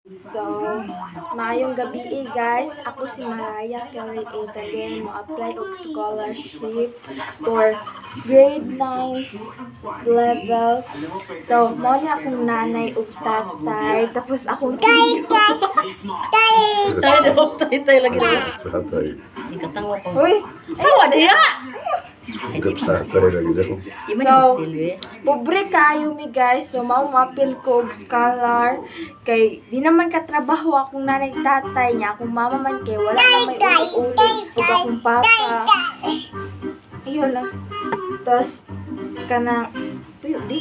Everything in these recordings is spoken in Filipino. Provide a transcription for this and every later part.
So, maayong gabi guys. Ako si Mariah Kelly Again. Mo-apply og scholarship for grade 9 level. So, mo na akong nanay ug tatay. Tapos akong tay lagi na. Tatay. Uy, sawa diya. Tatay lagi daw. So, pobre kayo mi guys. So, mapil ko og scholar. Kay, di naman katrabaho akong nanay tatay niya. Akong mama man kay wala na may uli-uli. Ug akong papa. Ayun lang. Tapos, kanang, wait lang.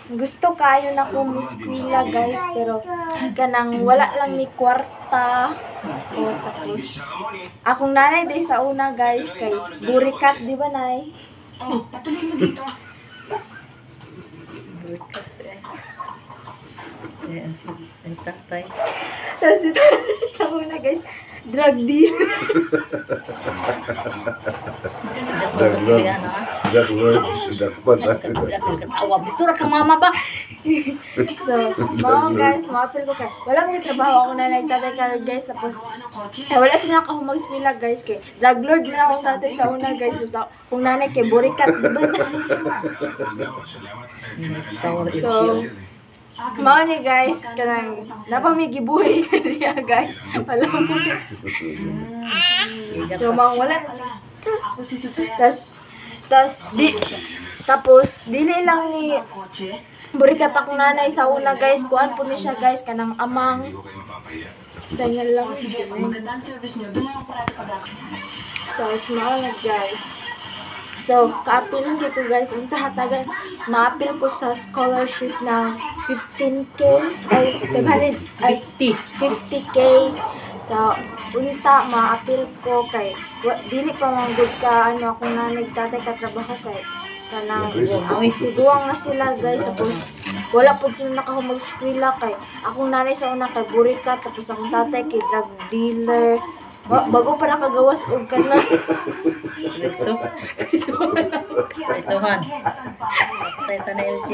Gusto kayo na ko muskwila guys, pero kanang wala lang ni kwarta. O tapos akong nanay day sa una guys kay burikat, di ba nay? Burikat ang tatay. Tapos ito sa una guys, drug dealer. Drug lord. Dakpan na. Katawa, bitura ka mama ba? So, mga guys, mapil ko kay wala may trabaho ako nanay tatay karon guys. Tapos wala sila kahumag-smila guys kay drug lord na akong tatay sa una guys. So, kung nanay kay burikat, di ba na? So, mao ni guys, kanang napamigibuhay na niya guys. Alam mo. So, mga wala. Tapos, dili lang ni burikat akong nanay sa una guys. Kuan po ni siya guys, kanang amang. Sanya lang. Tapos, mao na guys. So, ka-appeal ko guys. Unta hatagan, ma-appeal ko sa scholarship ng 15K, ay 50K. So, unta, ma-appeal ko kay, dili pa manggod ka, akong nanay tatay katrabaho kay, kanang, tiguang na sila guys. Tapos, wala po sila nakahumag-skwila kay, akong nanay sa una kay burikat, tapos akong tatay kay drug dealer. Bago pa nakagawas og kana. Resohan. Tayo sa LG.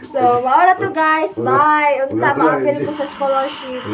So, mao na to guys. Bye. Unta, ma-appeal ko sa scholarship.